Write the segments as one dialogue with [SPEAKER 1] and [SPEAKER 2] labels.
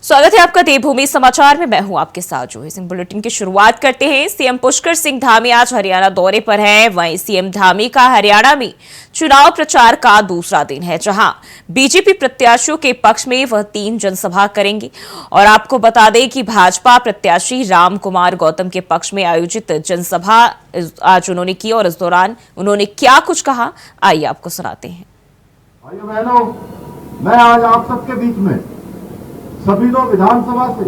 [SPEAKER 1] स्वागत है आपका देवभूमि समाचार में। मैं हूं आपके साथ जो सिंह। बुलेटिन की शुरुआत करते हैं। सीएम पुष्कर सिंह धामी आज हरियाणा दौरे पर हैं। वहीं सीएम धामी का हरियाणा में चुनाव प्रचार का दूसरा दिन है, जहां बीजेपी प्रत्याशियों के पक्ष में वह 3 जनसभा करेंगे। और आपको बता दें कि भाजपा प्रत्याशी राम कुमार गौतम के पक्ष में आयोजित जनसभा आज उन्होंने की और इस दौरान उन्होंने क्या कुछ कहा, आइए आपको सुनाते हैं।
[SPEAKER 2] भाइयों बहनों, मैं आज आप सबके बीच में सभी दो विधानसभा से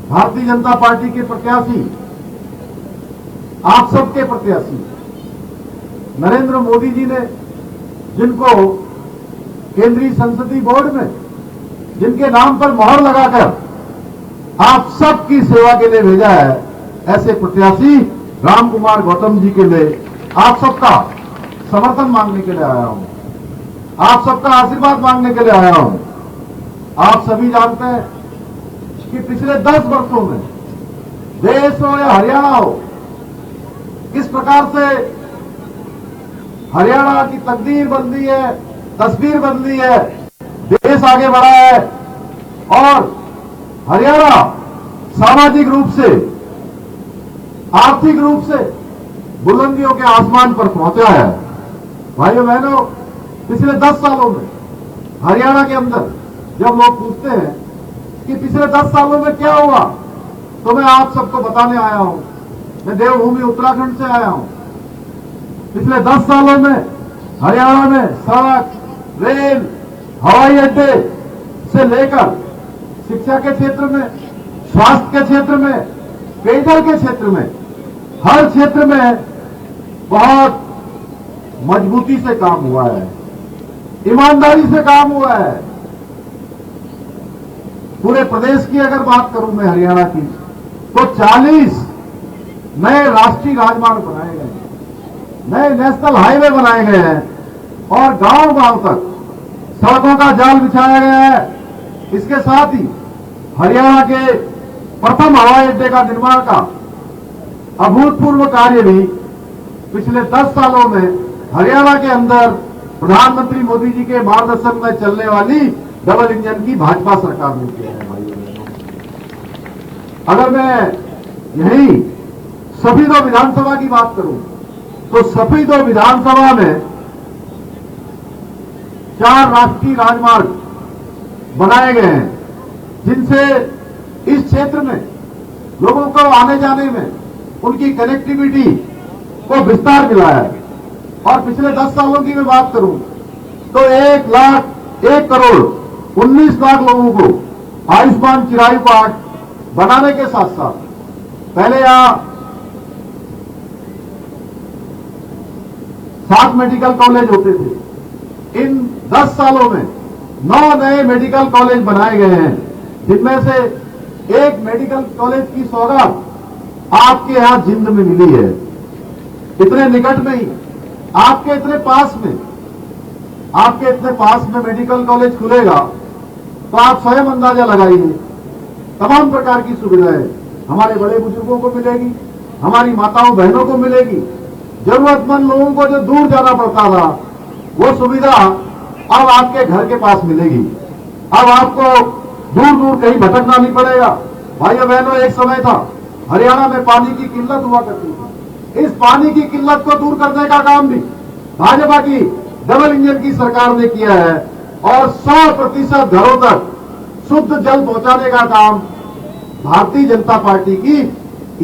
[SPEAKER 2] भारतीय जनता पार्टी के प्रत्याशी, आप सबके प्रत्याशी नरेंद्र मोदी जी ने जिनको केंद्रीय संसदीय बोर्ड में जिनके नाम पर मोहर लगाकर आप सबकी सेवा के लिए भेजा है, ऐसे प्रत्याशी राम कुमार गौतम जी के लिए आप सबका समर्थन मांगने के लिए आया हूं, आप सबका आशीर्वाद मांगने के लिए आया हूं। आप सभी जानते हैं कि पिछले 10 वर्षों में देश हो या हरियाणा हो, किस प्रकार से हरियाणा की तकदीर बदली है, तस्वीर बदली है, देश आगे बढ़ा है और हरियाणा सामाजिक रूप से, आर्थिक रूप से बुलंदियों के आसमान पर पहुंचा है। भाइयों बहनों, पिछले 10 सालों में हरियाणा के अंदर जब लोग पूछते हैं कि पिछले 10 सालों में क्या हुआ, तो मैं आप सबको बताने आया हूं। मैं देवभूमि उत्तराखंड से आया हूं। पिछले 10 सालों में हरियाणा में सड़क, रेल, हवाई अड्डे से लेकर शिक्षा के क्षेत्र में, स्वास्थ्य के क्षेत्र में, पेयजल के क्षेत्र में, हर क्षेत्र में बहुत मजबूती से काम हुआ है, ईमानदारी से काम हुआ है। पूरे प्रदेश की अगर बात करूं मैं हरियाणा की, तो 40 नए राष्ट्रीय राजमार्ग बनाए गए हैं, नए नेशनल हाईवे बनाए गए हैं और गांव-गांव तक सड़कों का जाल बिछाया गया है। इसके साथ ही हरियाणा के प्रथम हवाई अड्डे का निर्माण का अभूतपूर्व कार्य भी पिछले 10 सालों में हरियाणा के अंदर प्रधानमंत्री मोदी जी के मार्गदर्शन में चलने वाली डबल इंजन की भाजपा सरकार ने किया है। भाइयों बहनों, अगर मैं यही सभी दो विधानसभा की बात करूं, तो सभी दो विधानसभा में 4 राष्ट्रीय राजमार्ग बनाए गए हैं, जिनसे इस क्षेत्र में लोगों को आने जाने में उनकी कनेक्टिविटी को विस्तार मिला है। और पिछले 10 सालों की मैं बात करूं तो 1 करोड़ 19 लाख लोगों को आयुष्मान चिरायु कार्ड बनाने के साथ साथ पहले यहां 7 मेडिकल कॉलेज होते थे। इन 10 सालों में 9 नए मेडिकल कॉलेज बनाए गए हैं, जिनमें से एक मेडिकल कॉलेज की सौगात आपके यहां जिंद में मिली है। इतने निकट में ही, आपके इतने पास में मेडिकल कॉलेज खुलेगा तो आप स्वयं अंदाजा लगाइए, तमाम प्रकार की सुविधाएं हमारे बड़े बुजुर्गों को मिलेगी, हमारी माताओं बहनों को मिलेगी। जरूरतमंद लोगों को जो दूर जाना पड़ता था, वो सुविधा अब आपके घर के पास मिलेगी। अब आपको दूर दूर कहीं भटकना नहीं पड़ेगा। भाइयों बहनों, एक समय था हरियाणा में पानी की किल्लत हुआ करती थी। इस पानी की किल्लत को दूर करने का काम भी भाजपा की डबल इंजन की सरकार ने किया है और 100% घरों तक शुद्ध जल पहुंचाने का काम भारतीय जनता पार्टी की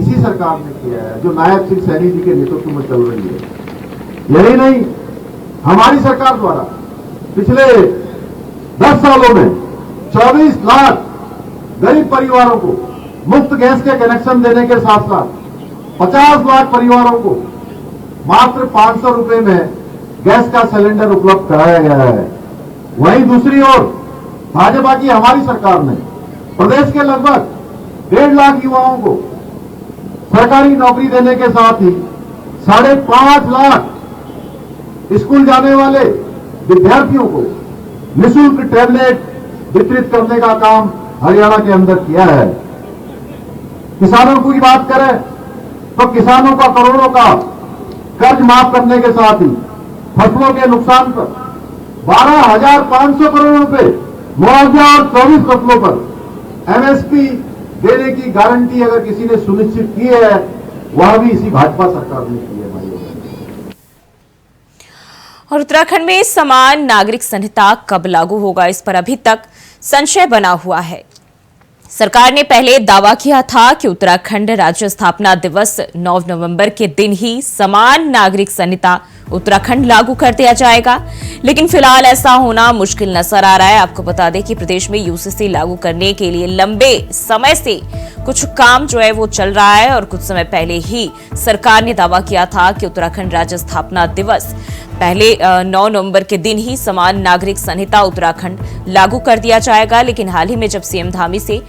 [SPEAKER 2] इसी सरकार ने किया है, जो नायब सिंह सैनी जी के नेतृत्व में चल रही है। यही नहीं, हमारी सरकार द्वारा पिछले 10 सालों में 24 लाख गरीब परिवारों को मुफ्त गैस के कनेक्शन देने के साथ साथ 50 लाख परिवारों को मात्र 500 रुपए में गैस का सिलेंडर उपलब्ध कराया गया है। वहीं दूसरी ओर भाजपा की हमारी सरकार ने प्रदेश के लगभग 1.5 लाख युवाओं को सरकारी नौकरी देने के साथ ही 5.5 लाख स्कूल जाने वाले विद्यार्थियों को निःशुल्क टैबलेट वितरित करने का काम हरियाणा के अंदर किया है। किसानों की बात करें तो किसानों का करोड़ों का कर्ज माफ करने के साथ ही फसलों के नुकसान पर 12,500 करोड़ रुपए मुआवजा और 24 फसलों पर एमएसपी देने की गारंटी अगर किसी ने सुनिश्चित की है, वह भी इसी भाजपा सरकार ने की है भाइयों।
[SPEAKER 1] और उत्तराखंड में समान नागरिक संहिता कब लागू होगा, इस पर अभी तक संशय बना हुआ है। सरकार ने पहले दावा किया था कि उत्तराखंड राज्य स्थापना दिवस 9 नवंबर के दिन ही समान नागरिक संहिता उत्तराखंड लागू कर दिया जाएगा, लेकिन फिलहाल ऐसा होना मुश्किल नजर आ रहा है। आपको बता दें कि प्रदेश में यूसीसी लागू करने के लिए लंबे समय से कुछ काम जो है वो चल रहा है और कुछ समय पहले ही सरकार ने दावा किया था कि उत्तराखंड राज्य स्थापना दिवस पहले 9 नवंबर के दिन ही समान नागरिक संहिता उत्तराखंड लागू कर दिया जाएगा। लेकिन हाल ही में जब सीएम धामी से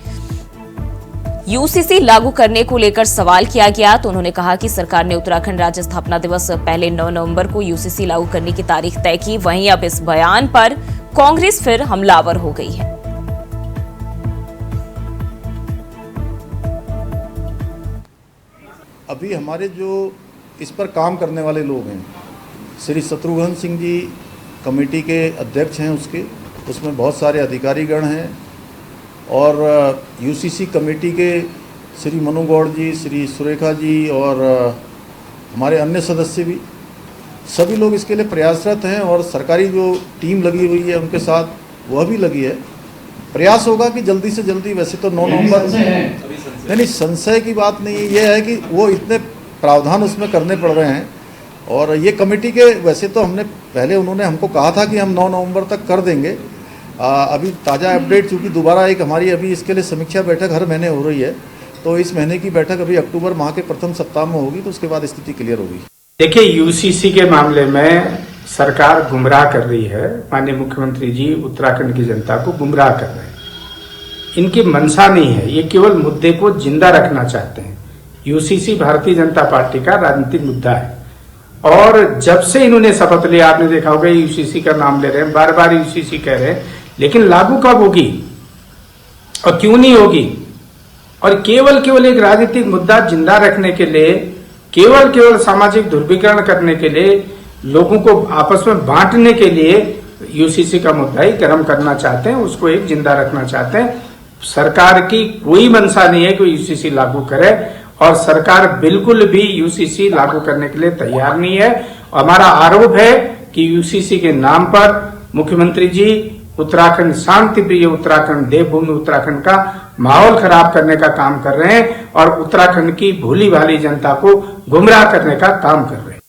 [SPEAKER 1] यूसीसी लागू करने को लेकर सवाल किया गया तो उन्होंने कहा कि सरकार ने उत्तराखंड राज्य स्थापना दिवस पहले 9 नवंबर को यूसीसी लागू करने की तारीख तय की। वहीं अब इस बयान पर कांग्रेस फिर हमलावर हो गई है।
[SPEAKER 3] अभी हमारे जो इस पर काम करने वाले लोग हैं, श्री शत्रुघ्न सिंह जी कमेटी के अध्यक्ष हैं, उसमें बहुत सारे अधिकारीगण हैं और यूसीसी कमेटी के श्री मनु गौड़ जी, श्री सुरेखा जी और हमारे अन्य सदस्य भी, सभी लोग इसके लिए प्रयासरत हैं और सरकारी जो टीम लगी हुई है उनके साथ वह भी लगी है। प्रयास होगा कि जल्दी से जल्दी, वैसे तो 9 नवंबर नहीं, संशय की बात नहीं है, ये है कि वो इतने प्रावधान उसमें करने पड़ रहे हैं और ये कमेटी के, वैसे तो हमने पहले उन्होंने हमको कहा था कि हम 9 नवंबर तक कर देंगे। अभी ताज़ा अपडेट, चूँकि दोबारा एक हमारी अभी इसके लिए समीक्षा बैठक हर महीने हो रही है, तो इस महीने की बैठक अभी अक्टूबर माह के प्रथम सप्ताह में होगी, तो उसके बाद स्थिति क्लियर होगी।
[SPEAKER 4] देखिए, यूसीसी के मामले में सरकार गुमराह कर रही है। माननीय मुख्यमंत्री जी उत्तराखंड की जनता को गुमराह कर रहे हैं। इनकी मंशा नहीं है, ये केवल मुद्दे को जिंदा रखना चाहते हैं। यूसीसी भारतीय जनता पार्टी का राजनीतिक मुद्दा है और जब से इन्होंने शपथ लिया, आपने देखा होगा यूसीसी का नाम ले रहे हैं, बार बार यूसीसी कह रहे हैं, लेकिन लागू कब होगी और क्यों नहीं होगी? और केवल एक राजनीतिक मुद्दा जिंदा रखने के लिए, केवल सामाजिक ध्रुवीकरण करने के लिए, लोगों को आपस में बांटने के लिए यूसीसी का मुद्दा ही गर्म करना चाहते हैं, उसको एक जिंदा रखना चाहते हैं। सरकार की कोई मंशा नहीं है कि यूसीसी लागू करे और सरकार बिल्कुल भी यूसीसी लागू करने के लिए तैयार नहीं है। हमारा आरोप है कि यूसीसी के नाम पर मुख्यमंत्री जी उत्तराखंड, शांति प्रिय उत्तराखंड, देवभूमि उत्तराखंड का माहौल खराब करने का काम कर रहे हैं और उत्तराखंड की भोली भाली जनता को गुमराह करने का काम कर रहे हैं।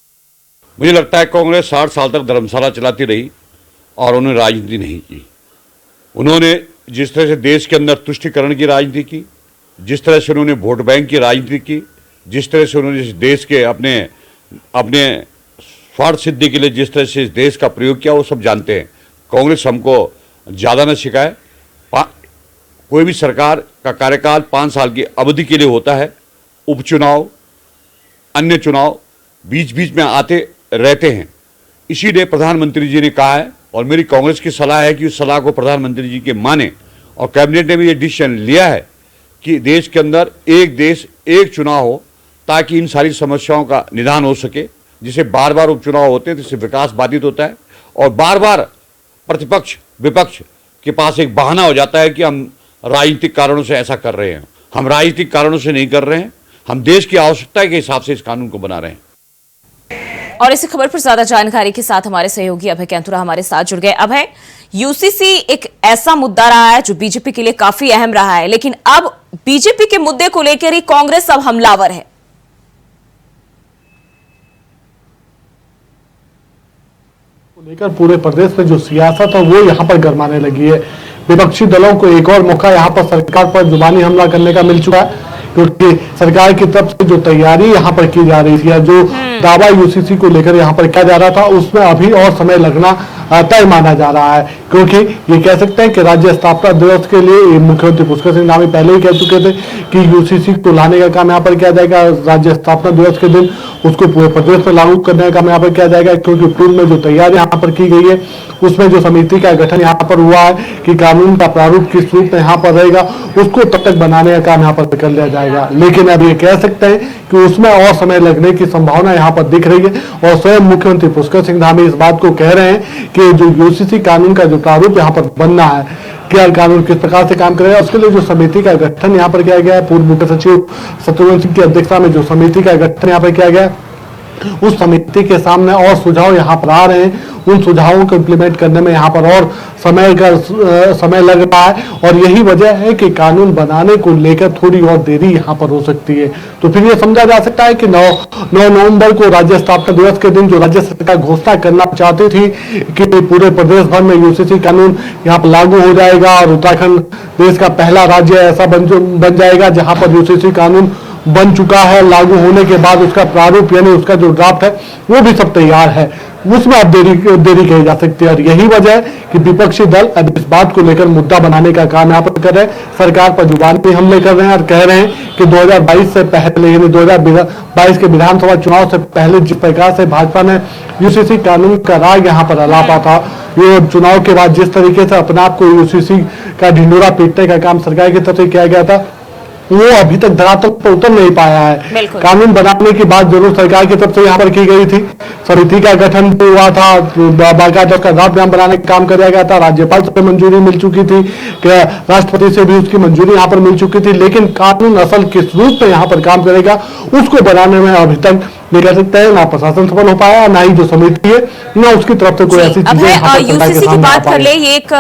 [SPEAKER 5] मुझे लगता है कांग्रेस 60 साल तक धर्मशाला चलाती रही और उन्होंने राजनीति नहीं की। उन्होंने जिस तरह से देश के अंदर तुष्टीकरण की राजनीति की, जिस तरह से उन्होंने वोट बैंक की राजनीति की, जिस तरह से उन्होंने इस देश के अपने स्वार्थ सिद्धि के लिए जिस तरह से इस देश का प्रयोग किया, वो सब जानते हैं। कांग्रेस हमको ज़्यादा न सिखाए। कोई भी सरकार का कार्यकाल 5 साल की अवधि के लिए होता है। उपचुनाव, अन्य चुनाव बीच बीच में आते रहते हैं। इसीलिए प्रधानमंत्री जी ने कहा है और मेरी कांग्रेस की सलाह है कि उस सलाह को प्रधानमंत्री जी के माने और कैबिनेट ने भी ये डिसीजन लिया है कि देश के अंदर एक देश एक चुनाव हो, ताकि इन सारी समस्याओं का निदान हो सके। जिसे बार बार उपचुनाव होते हैं तो इससे विकास बाधित होता है और बार बार प्रतिपक्ष विपक्ष के पास एक बहाना हो जाता है कि हम राजनीतिक कारणों से ऐसा कर रहे हैं। हम राजनीतिक कारणों से नहीं कर रहे हैं, हम देश की आवश्यकता के हिसाब से इस कानून को बना रहे हैं।
[SPEAKER 1] और इस खबर पर ज्यादा जानकारी के साथ हमारे सहयोगी अभय कैंथुरा हमारे साथ जुड़ गए। अभय, यूसीसी एक ऐसा मुद्दा रहा है जो बीजेपी के लिए काफी अहम रहा है, लेकिन अब बीजेपी के मुद्दे को लेकर ही कांग्रेस अब हमलावर है।
[SPEAKER 6] लेकर पूरे प्रदेश में जो सियासत है वो यहाँ पर गरमाने लगी है। विपक्षी दलों को एक और मौका यहाँ पर सरकार पर जुबानी हमला करने का मिल चुका है, क्योंकि सरकार की तरफ से जो तैयारी यहाँ पर की जा रही थी या जो दावा यूसीसी को लेकर यहाँ पर किया जा रहा था, उसमें अभी और समय लगना तय माना जा रहा है। क्योंकि ये कह सकते हैं कि राज्य स्थापना दिवस के लिए मुख्यमंत्री पुष्कर सिंह धामी पहले ही कह चुके थे कि यूसीसी को लाने का काम यहाँ पर किया जाएगा। राज्य स्थापना दिवस के दिन उसको पूरे प्रदेश में लागू करने का काम यहाँ पर किया जाएगा, क्योंकि पूर्व में जो तैयारी यहाँ पर की गई है उसमें जो समिति का गठन यहाँ पर हुआ है कि कानून का प्रारूप किस रूप में यहाँ पर रहेगा, उसको तब तक बनाने का काम यहाँ पर कर लिया जाएगा। लेकिन अब ये कह सकते हैं कि उसमें और समय लगने की संभावना यहाँ पर दिख रही है और स्वयं मुख्यमंत्री पुष्कर सिंह धामी इस बात को कह रहे हैं कि जो यूसीसी कानून का जो प्रारूप यहाँ पर बनना है, क्या कानून किस प्रकार से काम करेगा, उसके लिए जो समिति का गठन यहाँ पर किया गया है, पूर्व मुख्य सचिव शत्रुघ्न सिंह की अध्यक्षता में जो समिति का गठन यहाँ पर किया गया है, उस समिति के सामने और सुझाव यहाँ पर आ रहे हैं। उन सुझावों को इम्प्लीमेंट करने में यहाँ पर और समय लग रहा है, और यही वजह है कि कानून बनाने को लेकर थोड़ी और देरी यहाँ पर हो सकती है। तो फिर ये समझा जा सकता है कि 9 नवंबर को राज्य स्थापना दिवस के दिन जो राज्य सरकार घोषणा करना चाहती थी कि पूरे प्रदेश भर में यूसीसी कानून यहाँ पर लागू हो जाएगा और उत्तराखंड देश का पहला राज्य ऐसा बन जाएगा जहाँ पर यूसीसी कानून बन चुका है। लागू होने के बाद उसका प्रारूप यानी उसका जो ड्राफ्ट है वो भी सब तैयार है, उसमें अब देरी कही जा सकती है। और यही वजह है कि विपक्षी दल अब इस बात को लेकर मुद्दा बनाने का काम यहाँ पर कर रहे हैं, सरकार पर जुबानी हमले कर रहे हैं और कह रहे हैं कि 2022 से पहले यानी 2022 के विधानसभा चुनाव से पहले जिस प्रकार से भाजपा ने यूसीसी कानून का राग यहाँ पर अलापा था, ये चुनाव के बाद जिस तरीके से अपने आप को यूसीसी का ढिंडोरा पीटने का काम सरकार की तरफ से किया गया था, वो अभी तक धरातल पर उतर नहीं पाया है। कानून बनाने की बात जरूर सरकार की तरफ से यहाँ पर की गई थी, समिति का गठन हुआ था, बाकायदा उसका ड्राफ्ट बनाने का काम किया गया था, राज्यपाल से मंजूरी मिल चुकी थी, राष्ट्रपति से भी उसकी मंजूरी यहाँ पर मिल चुकी थी, लेकिन कानून असल किस रूप में यहाँ पर काम करेगा उसको बनाने में अभी तक नहीं कर सकते हैं, ना प्रशासन सफल हो पाया, ना ही जो समिति है ना उसकी तरफ से कोई ऐसी चीजें।
[SPEAKER 1] यूसीसी की बात कर ले, ये एक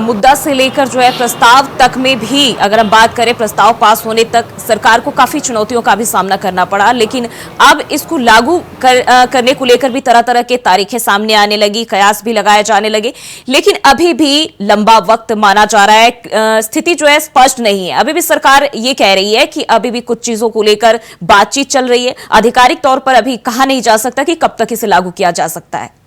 [SPEAKER 1] मुद्दा से लेकर जो है प्रस्ताव तक में भी अगर हम बात करें, प्रस्ताव पास होने तक सरकार को काफी चुनौतियों का भी सामना करना पड़ा, लेकिन अब इसको लागू करने को लेकर भी तरह तरह के तारीखें सामने आने लगी, कयास भी लगाए जाने लगे, लेकिन अभी भी लंबा वक्त माना जा रहा है। स्थिति जो है स्पष्ट नहीं है, अभी भी सरकार ये कह रही है कि अभी भी कुछ चीजों को लेकर बातचीत चल रही है, आधिकारिक तौर पर अभी कहा नहीं जा सकता कि कब तक इसे लागू किया जा सकता है।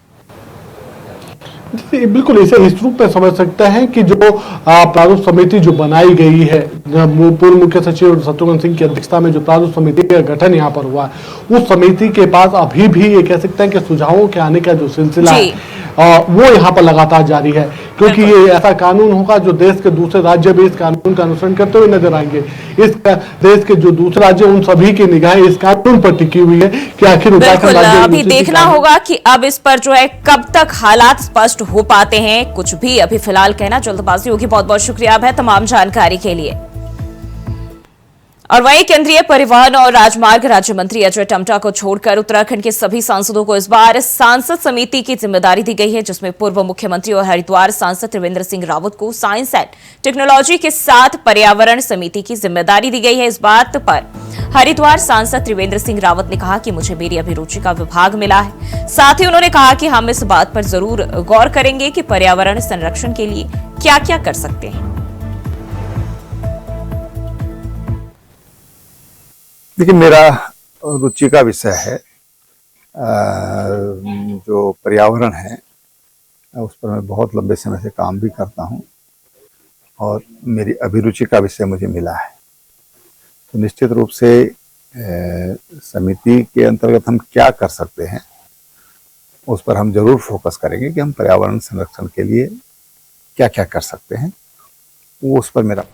[SPEAKER 6] बिल्कुल इसे इस रूप में समझ सकते हैं कि जो प्रारूप समिति जो बनाई गई है, पूर्व मुख्य सचिव शत्रुघ्न सिंह की अध्यक्षता में जो प्रारूप समिति का गठन यहाँ पर हुआ है, उस समिति के पास अभी भी ये कह सकते हैं कि सुझावों के आने का जो सिलसिला है वो यहाँ पर लगातार जारी है, क्योंकि ये ऐसा कानून होगा जो देश के दूसरे राज्य भी इस कानून का अनुसरण करते हुए नजर आएंगे। इस देश के जो दूसरे राज्य उन सभी की निगाहें इस कानून पर टिकी हुई है कि आखिर उत्तराखंड राज्य
[SPEAKER 1] अभी देखना होगा कि अब इस पर जो है कब तक हालात स्पष्ट हो पाते हैं, कुछ भी अभी फिलहाल कहना जल्दबाजी होगी। बहुत बहुत शुक्रिया है तमाम जानकारी के लिए। और वहीं केंद्रीय परिवहन और राजमार्ग राज्य मंत्री अजय टम्टा को छोड़कर उत्तराखंड के सभी सांसदों को इस बार सांसद समिति की जिम्मेदारी दी गई है, जिसमें पूर्व मुख्यमंत्री और हरिद्वार सांसद त्रिवेंद्र सिंह रावत को साइंस एंड टेक्नोलॉजी के साथ पर्यावरण समिति की जिम्मेदारी दी गई है। इस बात पर हरिद्वार सांसद त्रिवेंद्र सिंह रावत ने कहा कि मुझे मेरी अभिरुचि का विभाग मिला है। साथ ही उन्होंने कहा कि हम इस बात पर जरूर गौर करेंगे कि पर्यावरण संरक्षण के लिए क्या क्या कर सकते हैं।
[SPEAKER 7] देखिए, मेरा रुचि का विषय है जो पर्यावरण है, उस पर मैं बहुत लंबे समय से काम भी करता हूं और मेरी अभिरुचि का विषय मुझे मिला है। तो निश्चित रूप से समिति के अंतर्गत हम क्या कर सकते हैं उस पर हम जरूर फोकस करेंगे कि हम पर्यावरण संरक्षण के लिए क्या क्या कर सकते हैं, वो उस पर मेरा।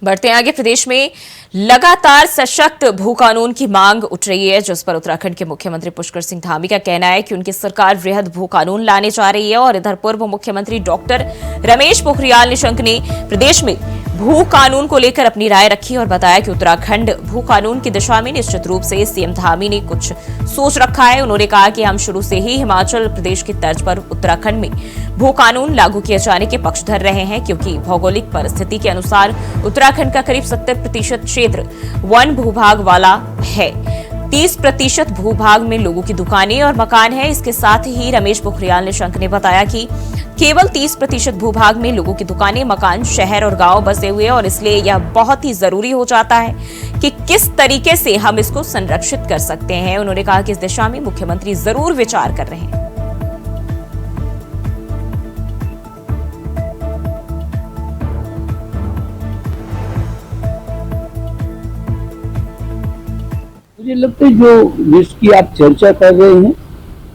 [SPEAKER 1] बढ़ते हैं आगे। प्रदेश में लगातार सशक्त भू कानून की मांग उठ रही है, जिस पर उत्तराखंड के मुख्यमंत्री पुष्कर सिंह धामी का कहना है कि उनकी सरकार वृहद भू कानून लाने जा रही है। और इधर पूर्व मुख्यमंत्री डॉक्टर रमेश पोखरियाल निशंक ने प्रदेश में भू कानून को लेकर अपनी राय रखी और बताया कि उत्तराखंड भू कानून की दिशा में निश्चित रूप से सीएम धामी ने कुछ सोच रखा है। उन्होंने कहा कि हम शुरू से ही हिमाचल प्रदेश की तर्ज पर उत्तराखंड में भू कानून लागू किए जाने के पक्षधर रहे हैं, क्योंकि भौगोलिक परिस्थिति के अनुसार उत्तराखंड का करीब 70% क्षेत्र वन भूभाग वाला है। 30% भूभाग में लोगों की दुकानें और मकान है। इसके साथ ही रमेश पोखरियाल निशंक ने बताया कि केवल 30% भूभाग में लोगों की दुकानें, मकान, शहर और गांव बसे हुए हैं और इसलिए यह बहुत ही जरूरी हो जाता है कि किस तरीके से हम इसको संरक्षित कर सकते हैं। उन्होंने कहा कि इस दिशा में मुख्यमंत्री जरूर विचार कर रहे हैं।
[SPEAKER 8] मुझे लगता है जो जिसकी आप चर्चा कर रहे हैं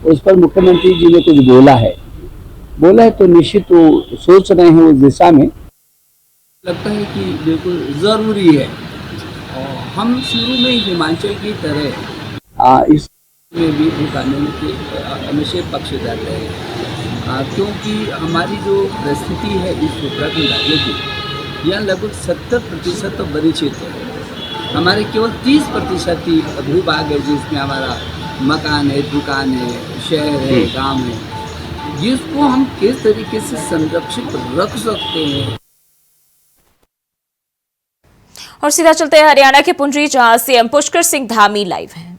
[SPEAKER 8] उस पर मुख्यमंत्री जी ने कुछ बोला है तो निश्चित वो सोच रहे हैं उस दिशा में।
[SPEAKER 9] लगता है कि बिल्कुल ज़रूरी है और हम शुरू में हिमाचल की तरह
[SPEAKER 8] इस
[SPEAKER 9] में भी कानून के हमेशा पक्षधर रहे। क्योंकि हमारी जो परिस्थिति है इस उत्तराखंड राज्य की, यहाँ लगभग 70% तो बड़े क्षेत्र है, हमारे केवल 30% ही भूभाग है जिसमें हमारा मकान है, दुकान है, शहर है, गांव है, जिसको हम किस तरीके से संरक्षित रख सकते हैं।
[SPEAKER 1] और सीधा चलते हैं हरियाणा के पुंडी, जहां सीएम पुष्कर सिंह धामी लाइव हैं।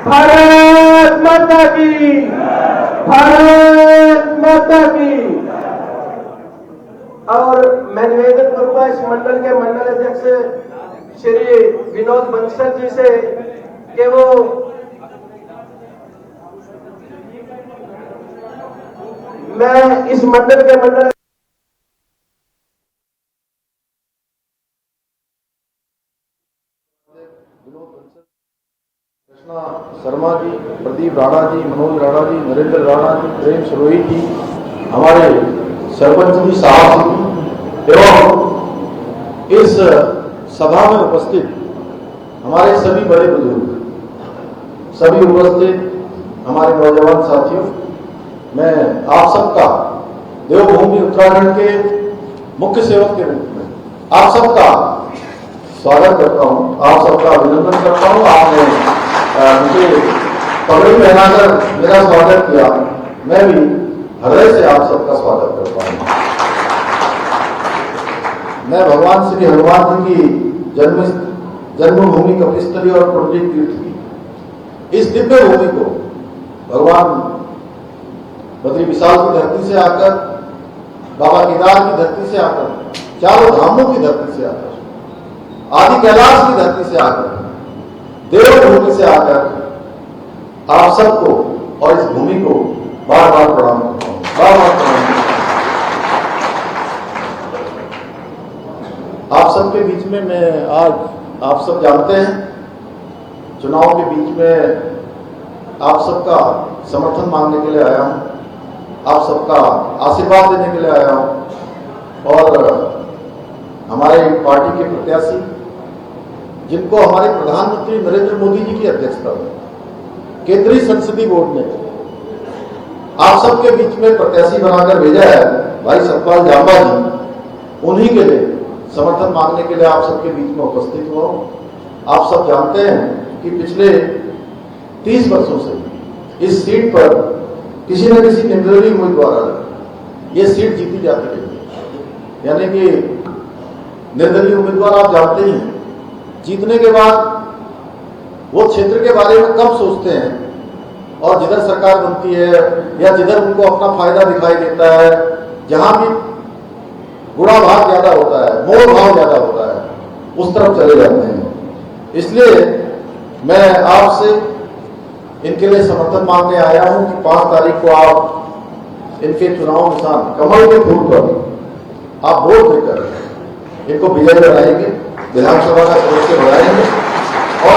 [SPEAKER 2] भारत माता की, भारत माता की। और मैं निवेदन करूंगा इस मंडल के मंडल अध्यक्ष श्री विनोद बंसल जी से कि वो मैं इस मंडल के मंडल कृष्णा शर्मा जी, प्रदीप राणा जी, मनोज राणा जी, नरेंद्र राणा जी, प्रेम सरोही जी, हमारे सरपंच जी साहब एवं इस सभा में उपस्थित हमारे सभी बड़े बुजुर्ग, सभी उपस्थित हमारे नौजवान साथियों, मैं आप सबका देवभूमि उत्तराखंड के मुख्य सेवक के रूप में आप सबका स्वागत करता हूं, आप सबका अभिनंदन करता हूं। आपने मुझे पगड़ी पहनाकर मेरा स्वागत किया, मैं भी हृदय से आप सबका स्वागत करता हूं। मैं भगवान श्री हनुमान जी की जन्मभूमि कपिस्थली और पुंडरीक तीर्थ की इस दिव्य भूमि को भगवान बद्री विशाल की धरती से आकर, बाबा केदार की धरती से आकर, चारों धामों की धरती से आकर, आदि कैलाश की धरती से आकर, देवभूमि से आकर आप सबको और इस भूमि को बार बार प्रणाम करता हूं, बार बार प्रणाम करता हूं। आप सबके बीच में मैं आज, आप सब जानते हैं, चुनाव के बीच में आप सबका समर्थन मांगने के लिए आया हूं, आप सबका आशीर्वाद देने के लिए आया हूं। और हमारे पार्टी के प्रत्याशी, जिनको हमारे प्रधानमंत्री नरेंद्र मोदी जी की अध्यक्षता में केंद्रीय संसदीय बोर्ड ने आप सबके बीच में प्रत्याशी बनाकर भेजा है, भाई सतपाल जांबा जी, उन्हीं के लिए समर्थन मांगने के लिए आप सबके बीच में उपस्थित हुआ हूं। आप सब जानते हैं कि पिछले 30 वर्षों से इस सीट पर किसी न किसी निर्दलीय उम्मीदवार ये सीट जीती जाती रही, यानी कि निर्दलीय उम्मीदवार आप जानते ही हैं, जीतने के बाद वो क्षेत्र के बारे में कम सोचते हैं और जिधर सरकार बनती है या जिधर उनको अपना फायदा दिखाई देता है, जहां भी गुणा भाग ज्यादा होता है, मोल भाव ज्यादा होता है, उस तरफ चले जाते हैं। इसलिए मैं आपसे इनके लिए समर्थन मांगने आया हूं कि 5 तारीख को आप इनके चुनाव निशान कमल के फूल पर आप वोट देकर इनको विजय बनाएंगे, विधानसभा का सदस्य बनाएंगे और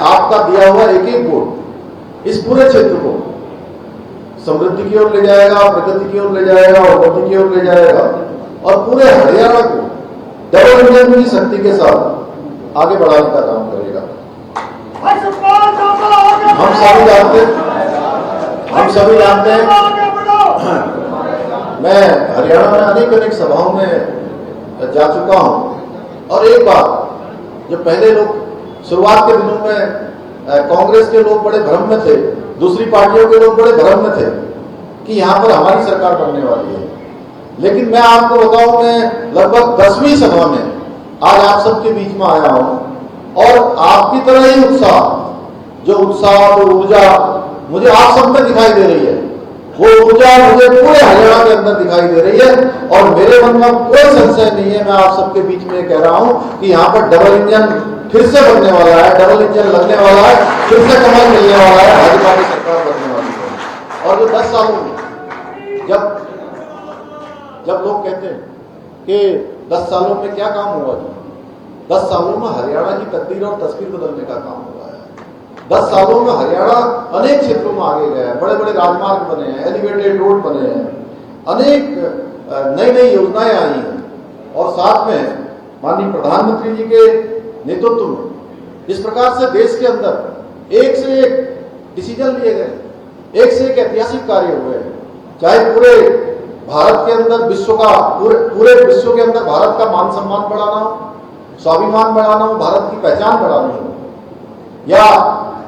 [SPEAKER 2] आपका दिया हुआ एक एक वोट इस पूरे क्षेत्र को समृद्धि की ओर ले जाएगा, प्रगति की ओर ले जाएगा, उन्नति की ओर ले जाएगा और पूरे हरियाणा को डबल इंजन की शक्ति के साथ आगे बढ़ाने का काम करेगा। हम सभी जानते हैं मैं हरियाणा में अनेक सभाओं में जा चुका हूं और एक बात जो पहले लोग शुरुआत के दिनों में कांग्रेस के लोग बड़े भ्रम में थे, दूसरी पार्टियों के लोग बड़े भ्रम में थे कि यहां पर हमारी सरकार बनने वाली है, लेकिन मैं आपको बताऊं, मैं लगभग 10वीं सभा में आज आप सबके बीच में आया हूं और आपकी तरह ही उत्साह, जो ऊर्जा मुझे आप सब में दिखाई दे रही है, वो ऊर्जा मुझे पूरे हरियाणा के अंदर दिखाई दे रही है और मेरे मन में कोई संशय नहीं है। मैं आप सबके बीच में कह रहा हूं कि यहाँ पर डबल इंजन फिर से बनने वाला है, डबल इंजन लगने वाला है, फिर से कमल मिलने वाला है, भाजपा की सरकार बनने वाली है। और जो 10 सालों में जब लोग कहते हैं कि 10 सालों में क्या काम हुआ, 10 सालों में हरियाणा की तकदीर और तस्वीर बदलने का काम हुआ है। 10 सालों में हरियाणा अनेक क्षेत्रों में आगे गया है, बड़े बड़े राजमार्ग बने हैं, एलिवेटेड रोड बने हैं, अनेक नई योजनाएं आई हैं और साथ में माननीय प्रधानमंत्री जी के नेतृत्व में इस प्रकार से देश के अंदर एक से एक डिसीजन लिए गए, एक से एक ऐतिहासिक कार्य हुए हैं। चाहे पूरे भारत के अंदर पूरे विश्व के अंदर भारत का मान सम्मान बढ़ाना हो, स्वाभिमान बढ़ाना हो, भारत की पहचान बढ़ानी हो, या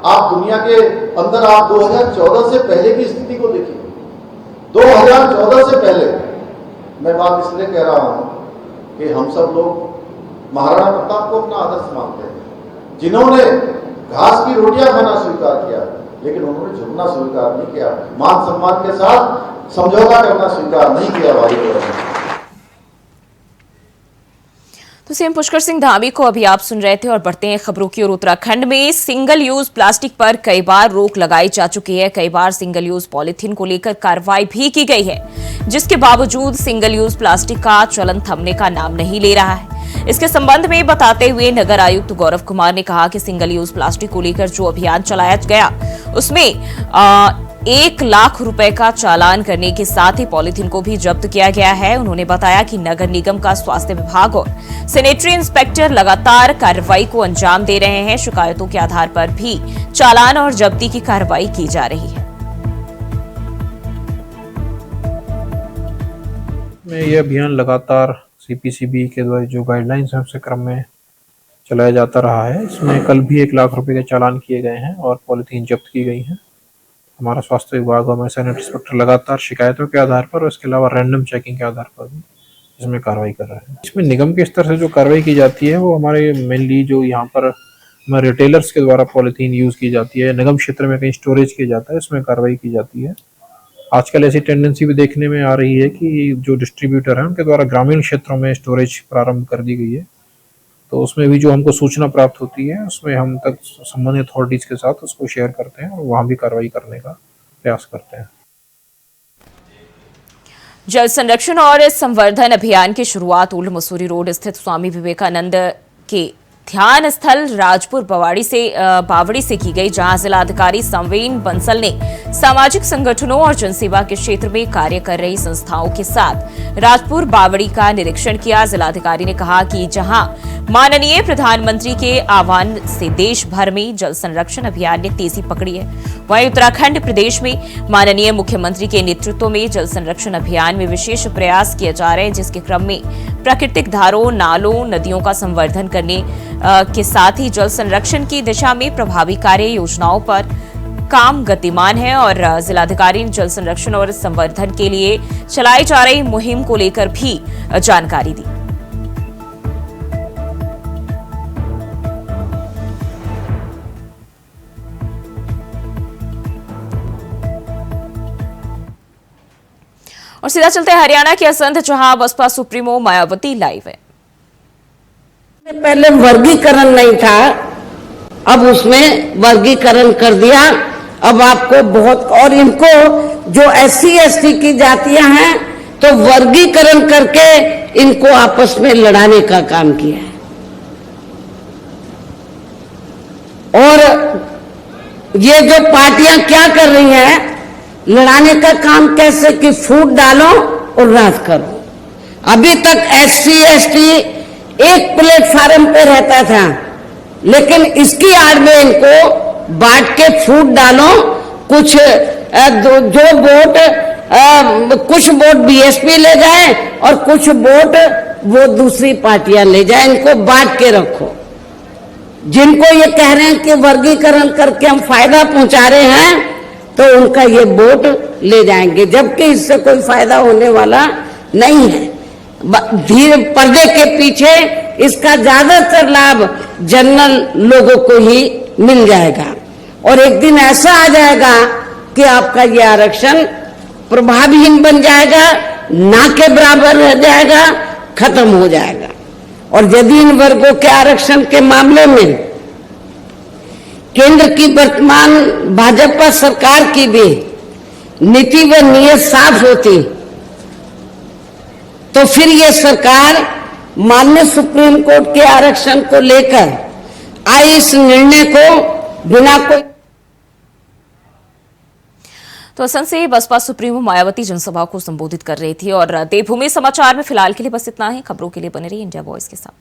[SPEAKER 2] आप दुनिया के अंदर आप 2014 से पहले की स्थिति को देखिए। 2014 से पहले मैं बात इसलिए कह रहा हूं कि हम सब लोग महाराणा प्रताप को अपना आदर्श मानते हैं, जिन्होंने घास की रोटियां खाना स्वीकार किया, लेकिन उन्होंने झुकना स्वीकार नहीं किया, मान सम्मान के साथ समझौता करना स्वीकार नहीं किया भाई।
[SPEAKER 1] तो सीएम पुष्कर सिंह धामी को अभी आप सुन रहे थे और बढ़ते हैं खबरों की ओर। उत्तराखंड में सिंगल यूज प्लास्टिक पर कई बार रोक लगाई जा चुकी है। कई बार सिंगल यूज पॉलिथीन को लेकर कार्रवाई भी की गई है, जिसके बावजूद सिंगल यूज प्लास्टिक का चलन थमने का नाम नहीं ले रहा है। इसके संबंध में बताते हुए नगर आयुक्त गौरव कुमार ने कहा कि सिंगल यूज प्लास्टिक को लेकर जो अभियान चलाया गया उसमें 1 लाख रुपए का चालान करने के साथ ही पॉलिथीन को भी जब्त किया गया है। उन्होंने बताया कि नगर निगम का स्वास्थ्य विभाग और सैनिटरी इंस्पेक्टर लगातार कार्रवाई को अंजाम दे रहे हैं। शिकायतों के आधार पर भी चालान और जब्ती की कार्रवाई की जा रही है।
[SPEAKER 10] ये अभियान लगातार सीपीसीबी के द्वारा जो गाइडलाइंस है उसके क्रम में चलाया जाता रहा है। इसमें कल भी 1 लाख रुपए के चालान किए गए हैं और पॉलिथीन जब्त की गई है। हमारा स्वास्थ्य विभाग और सैनिटरी इंस्पेक्टर लगातार शिकायतों के आधार पर और इसके अलावा रैंडम चेकिंग के आधार पर भी इसमें कार्रवाई कर रहे हैं। इसमें निगम के स्तर से जो कार्रवाई की जाती है वो हमारे मेनली जो यहाँ पर हमारे रिटेलर्स के द्वारा पॉलिथीन यूज की जाती है, निगम क्षेत्र में कहीं स्टोरेज किया जाता है, इसमें कार्रवाई की जाती है। आजकल ऐसी टेंडेंसी भी देखने में आ रही है कि जो डिस्ट्रीब्यूटर है उनके द्वारा ग्रामीण क्षेत्रों में स्टोरेज प्रारंभ कर दी गई है, तो उसमें भी जो हमको सूचना प्राप्त होती है उसमें हम तक संबंधित अथॉरिटीज के साथ उसको शेयर करते हैं और वहां भी कार्रवाई करने का प्रयास करते हैं।
[SPEAKER 1] जल संरक्षण और संवर्धन अभियान की शुरुआत ओल्ड मसूरी रोड स्थित स्वामी विवेकानंद के ध्यान स्थल राजपुर बावड़ी से की गई, जहां जिलाधिकारी संवेन बंसल ने सामाजिक संगठनों और जनसेवा के क्षेत्र में कार्य कर रही संस्थाओं के साथ राजपुर बावड़ी का निरीक्षण किया। जिलाधिकारी ने कहा कि जहां माननीय प्रधानमंत्री के आह्वान से देश भर में जल संरक्षण अभियान ने तेजी पकड़ी है, वहीं उत्तराखंड प्रदेश में माननीय मुख्यमंत्री के नेतृत्व में जल संरक्षण अभियान में विशेष प्रयास किए जा रहे हैं, जिसके क्रम में प्राकृतिक धारों, नालों, नदियों का संवर्धन करने के साथ ही जल संरक्षण की दिशा में प्रभावी कार्य योजनाओं पर काम गतिमान है। और जिलाधिकारी ने जल संरक्षण और संवर्धन के लिए चलाई जा रही मुहिम को लेकर भी जानकारी दी। और सीधा चलते हैं हरियाणा के असंध, जहां बसपा सुप्रीमो मायावती लाइव है।
[SPEAKER 11] पहले वर्गीकरण नहीं था, अब उसमें वर्गीकरण कर दिया। अब आपको बहुत, और इनको जो SC ST की जातियां हैं तो वर्गीकरण करके इनको आपस में लड़ाने का काम किया है। और ये जो पार्टियां क्या कर रही हैं, लड़ाने का काम कैसे कि फूट डालो और राज करो। अभी तक SC ST एक प्लेटफार्म पे रहता था, लेकिन इसकी आड़ में इनको बांट के फूट डालो। कुछ जो वोट कुछ वोट BSP ले जाए और कुछ वोट वो दूसरी पार्टियां ले जाए, इनको बांट के रखो। जिनको ये कह रहे हैं कि वर्गीकरण करके हम फायदा पहुंचा रहे हैं, तो उनका ये वोट ले जाएंगे, जबकि इससे कोई फायदा होने वाला नहीं है। धीरे पर्दे के पीछे इसका ज्यादातर लाभ जनरल लोगों को ही मिल जाएगा, और एक दिन ऐसा आ जाएगा कि आपका ये आरक्षण प्रभावहीन बन जाएगा, ना के बराबर रह जाएगा, खत्म हो जाएगा। और यदि इन वर्गों के आरक्षण के मामले में केंद्र की वर्तमान भाजपा सरकार की भी नीति व नीयत साफ होती, तो फिर ये सरकार माननीय सुप्रीम कोर्ट के आरक्षण को लेकर आए इस निर्णय को बिना कोई।
[SPEAKER 1] तो असम से बसपा सुप्रीमो मायावती जनसभा को संबोधित कर रही थी। और देवभूमि समाचार में फिलहाल के लिए बस इतना ही। खबरों के लिए बने रहिए इंडिया वॉइस के साथ।